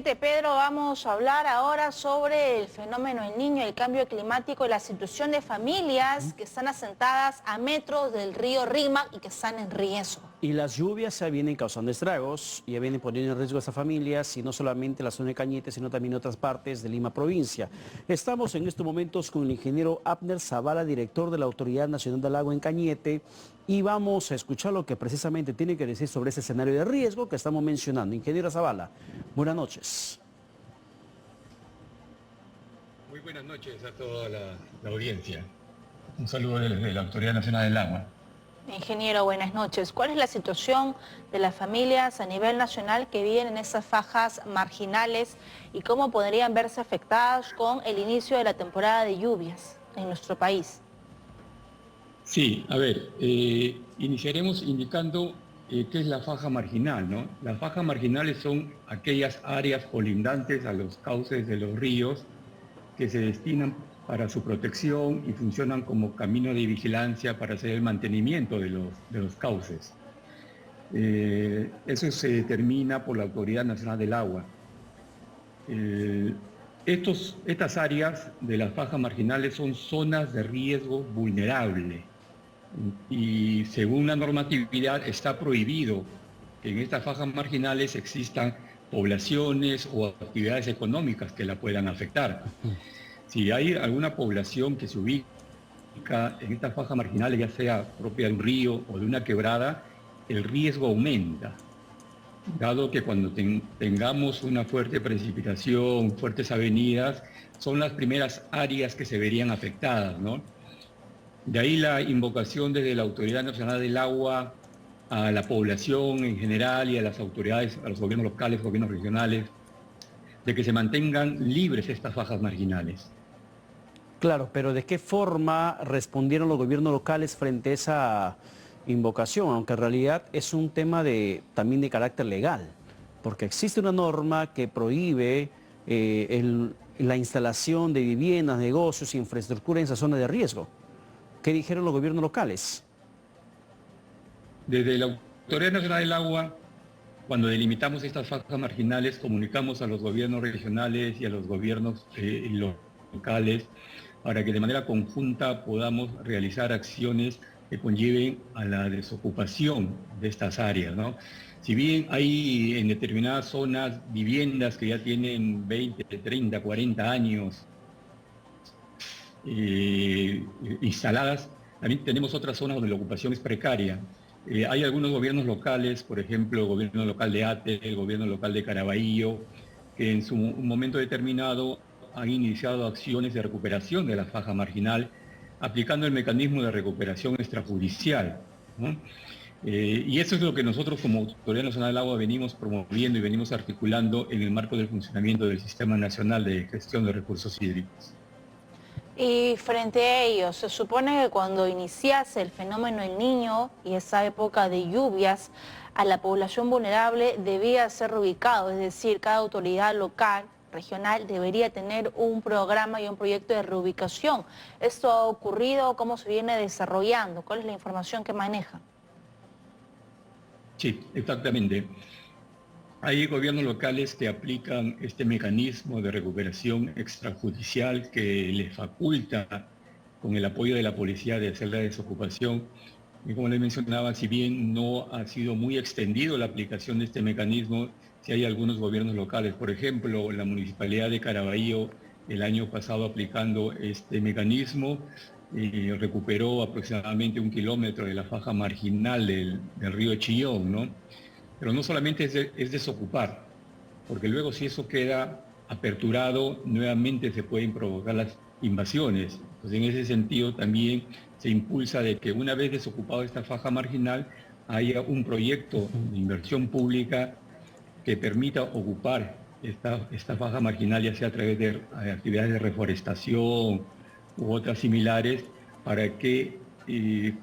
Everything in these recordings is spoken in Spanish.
Teniente Pedro, vamos a hablar ahora sobre el fenómeno El Niño, el cambio climático y la situación de familias que están asentadas a metros del río Rímac y que están en riesgo. Y las lluvias ya vienen causando estragos, ya vienen poniendo en riesgo a estas familias, y no solamente la zona de Cañete, sino también otras partes de Lima provincia. Estamos en estos momentos con el ingeniero Abner Zavala, director de la Autoridad Nacional del Agua en Cañete, y vamos a escuchar lo que precisamente tiene que decir sobre ese escenario de riesgo que estamos mencionando. Ingeniero Zavala, buenas noches. Muy buenas noches a toda la audiencia. Un saludo desde la Autoridad Nacional del Agua. Ingeniero, buenas noches. ¿Cuál es la situación de las familias a nivel nacional que viven en esas fajas marginales y cómo podrían verse afectadas con el inicio de la temporada de lluvias en nuestro país? Sí, a ver, iniciaremos indicando qué es la faja marginal, ¿no? Las fajas marginales son aquellas áreas colindantes a los cauces de los ríos que se destinan para su protección y funcionan como camino de vigilancia para hacer el mantenimiento de los cauces. Eso se determina por la Autoridad Nacional del Agua. Estas áreas de las fajas marginales son zonas de riesgo vulnerable y según la normatividad está prohibido que en estas fajas marginales existan poblaciones o actividades económicas que la puedan afectar. Si hay alguna población que se ubica en estas fajas marginales, ya sea propia de un río o de una quebrada, el riesgo aumenta, dado que cuando tengamos una fuerte precipitación, fuertes avenidas, son las primeras áreas que se verían afectadas, ¿no? De ahí la invocación desde la Autoridad Nacional del Agua a la población en general y a las autoridades, a los gobiernos locales, gobiernos regionales, de que se mantengan libres estas fajas marginales. Claro, pero ¿de qué forma respondieron los gobiernos locales frente a esa invocación? Aunque en realidad es un tema también de carácter legal, porque existe una norma que prohíbe la instalación de viviendas, negocios, infraestructura en esa zona de riesgo. ¿Qué dijeron los gobiernos locales? Desde la Autoridad Nacional del Agua, cuando delimitamos estas fajas marginales, comunicamos a los gobiernos regionales y a los gobiernos locales para que de manera conjunta podamos realizar acciones que conlleven a la desocupación de estas áreas, ¿no? Si bien hay en determinadas zonas viviendas que ya tienen 20, 30, 40 años instaladas, también tenemos otras zonas donde la ocupación es precaria. Hay algunos gobiernos locales, por ejemplo, el gobierno local de Ate, el gobierno local de Caraballo, que en un momento determinado han iniciado acciones de recuperación de la faja marginal, aplicando el mecanismo de recuperación extrajudicial, ¿no? Y eso es lo que nosotros como Autoridad Nacional del Agua venimos promoviendo y venimos articulando en el marco del funcionamiento del Sistema Nacional de Gestión de Recursos Hídricos. Y frente a ello, se supone que cuando iniciase el fenómeno El Niño y esa época de lluvias, a la población vulnerable debía ser reubicado, es decir, cada autoridad local, regional, debería tener un programa y un proyecto de reubicación. ¿Esto ha ocurrido? ¿Cómo se viene desarrollando? ¿Cuál es la información que manejan? Sí, exactamente. Hay gobiernos locales que aplican este mecanismo de recuperación extrajudicial que les faculta, con el apoyo de la policía, de hacer la desocupación. Y como les mencionaba, si bien no ha sido muy extendido la aplicación de este mecanismo, sí hay algunos gobiernos locales. Por ejemplo, la Municipalidad de Caraballo el año pasado aplicando este mecanismo recuperó aproximadamente 1 kilómetro de la faja marginal del río Chillón, ¿no? Pero no solamente es desocupar, porque luego si eso queda aperturado, nuevamente se pueden provocar las invasiones. Entonces, en ese sentido también se impulsa de que una vez desocupado esta faja marginal, haya un proyecto de inversión pública que permita ocupar esta faja marginal, ya sea a través de actividades de reforestación u otras similares, para que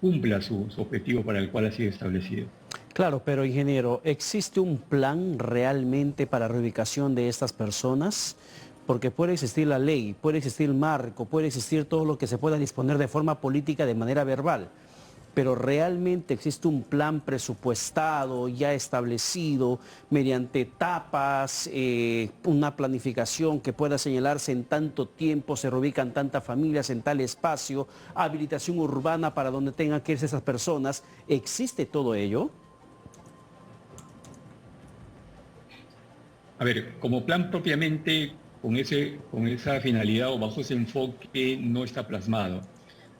cumpla su objetivo para el cual ha sido establecido. Claro, pero ingeniero, ¿existe un plan realmente para reubicación de estas personas? Porque puede existir la ley, puede existir el marco, puede existir todo lo que se pueda disponer de forma política de manera verbal, pero realmente existe un plan presupuestado, ya establecido, mediante etapas, una planificación que pueda señalarse en tanto tiempo, se reubican tantas familias en tal espacio, habilitación urbana para donde tengan que irse esas personas. ¿Existe todo ello? A ver, como plan propiamente, con esa finalidad o bajo ese enfoque no está plasmado.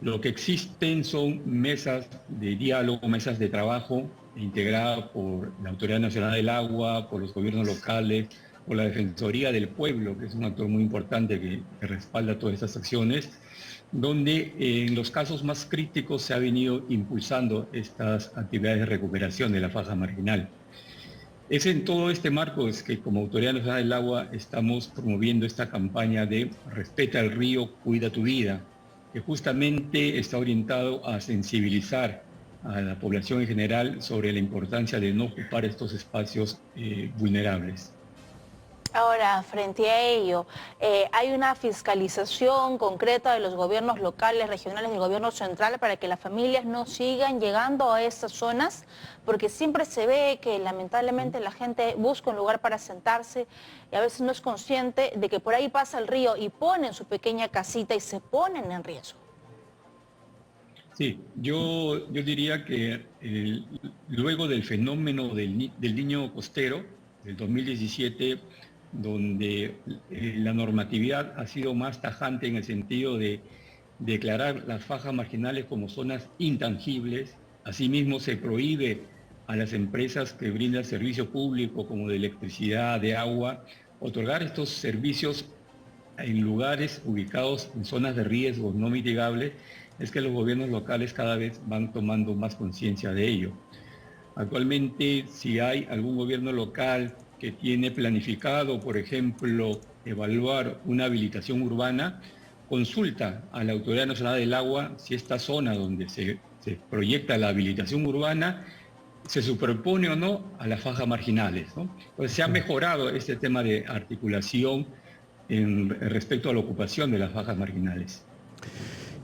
Lo que existen son mesas de diálogo, mesas de trabajo integradas por la Autoridad Nacional del Agua, por los gobiernos locales, por la Defensoría del Pueblo, que es un actor muy importante que respalda todas estas acciones, donde en los casos más críticos se ha venido impulsando estas actividades de recuperación de la faja marginal. Es en todo este marco es que como Autoridad Nacional del Agua estamos promoviendo esta campaña de Respeta el río, cuida tu vida, que justamente está orientado a sensibilizar a la población en general sobre la importancia de no ocupar estos espacios vulnerables. Ahora, frente a ello, ¿hay una fiscalización concreta de los gobiernos locales, regionales y del gobierno central para que las familias no sigan llegando a estas zonas? Porque siempre se ve que lamentablemente la gente busca un lugar para sentarse y a veces no es consciente de que por ahí pasa el río y ponen su pequeña casita y se ponen en riesgo. Sí, yo diría que luego del fenómeno del niño costero del 2017, donde la normatividad ha sido más tajante en el sentido de declarar las fajas marginales como zonas intangibles. Asimismo, se prohíbe a las empresas que brindan servicio público como de electricidad, de agua, otorgar estos servicios en lugares ubicados en zonas de riesgo no mitigables. Es que los gobiernos locales cada vez van tomando más conciencia de ello. Actualmente, si hay algún gobierno local que tiene planificado, por ejemplo, evaluar una habilitación urbana, consulta a la Autoridad Nacional del Agua si esta zona donde se proyecta la habilitación urbana se superpone o no a las fajas marginales, ¿no? Entonces se ha mejorado este tema de articulación respecto a la ocupación de las fajas marginales.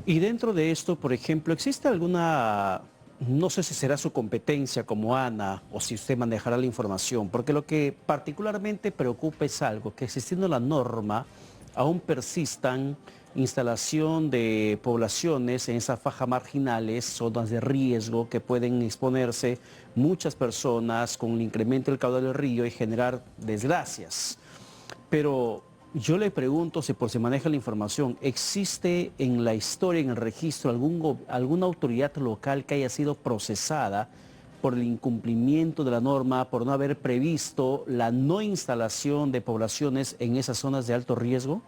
Y dentro de esto, por ejemplo, ¿existe alguna, no sé si será su competencia como ANA o si usted manejará la información, porque lo que particularmente preocupa es algo, que existiendo la norma, aún persistan instalación de poblaciones en esas fajas marginales, zonas de riesgo que pueden exponerse muchas personas con un incremento del caudal del río y generar desgracias. Pero yo le pregunto si por si maneja la información, ¿existe en la historia, en el registro, alguna autoridad local que haya sido procesada por el incumplimiento de la norma, por no haber previsto la no instalación de poblaciones en esas zonas de alto riesgo?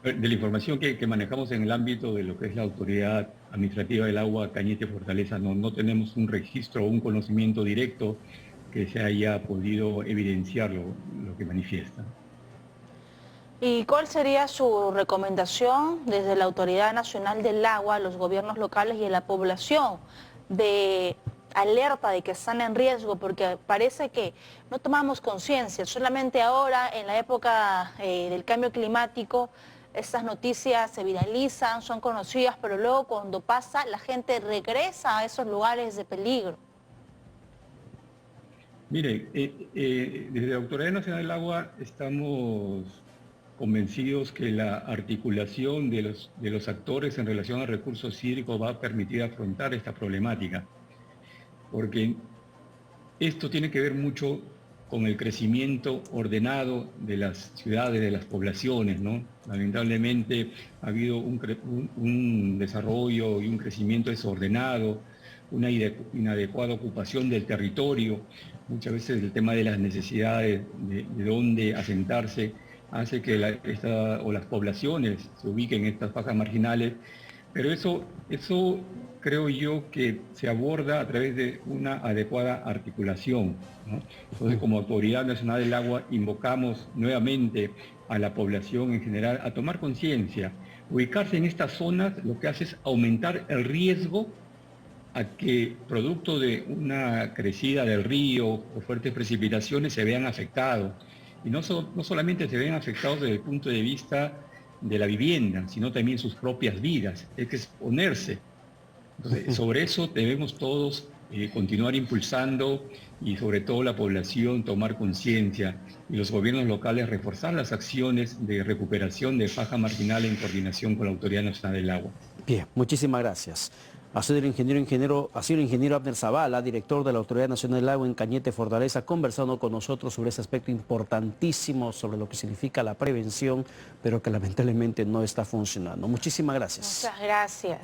De la información que manejamos en el ámbito de lo que es la Autoridad Administrativa del Agua Cañete Fortaleza, no tenemos un registro o un conocimiento directo que se haya podido evidenciar lo que manifiesta. ¿Y cuál sería su recomendación desde la Autoridad Nacional del Agua, los gobiernos locales y a la población de alerta de que están en riesgo? Porque parece que no tomamos conciencia, solamente ahora en la época del cambio climático estas noticias se viralizan, son conocidas, pero luego cuando pasa la gente regresa a esos lugares de peligro. Mire, desde la Autoridad Nacional del Agua estamos convencidos que la articulación de los actores en relación a recursos hídricos va a permitir afrontar esta problemática, porque esto tiene que ver mucho con el crecimiento ordenado de las ciudades, de las poblaciones, ¿no? Lamentablemente ha habido un desarrollo y un crecimiento desordenado, una inadecuada ocupación del territorio. Muchas veces el tema de las necesidades de dónde asentarse hace que las poblaciones se ubiquen en estas fajas marginales, pero eso creo yo que se aborda a través de una adecuada articulación, ¿no? Entonces, como Autoridad Nacional del Agua, invocamos nuevamente a la población en general a tomar conciencia. Ubicarse en estas zonas lo que hace es aumentar el riesgo a que, producto de una crecida del río o fuertes precipitaciones, se vean afectados. Y no solamente se ven afectados desde el punto de vista de la vivienda, sino también sus propias vidas. Hay que exponerse Entonces, sobre eso debemos todos continuar impulsando y sobre todo la población tomar conciencia y los gobiernos locales reforzar las acciones de recuperación de faja marginal en coordinación con la Autoridad Nacional del Agua. Bien, muchísimas gracias. Ha sido el ingeniero Abner Zavala, director de la Autoridad Nacional del Agua en Cañete, Fortaleza, conversando con nosotros sobre ese aspecto importantísimo sobre lo que significa la prevención, pero que lamentablemente no está funcionando. Muchísimas gracias. Muchas gracias.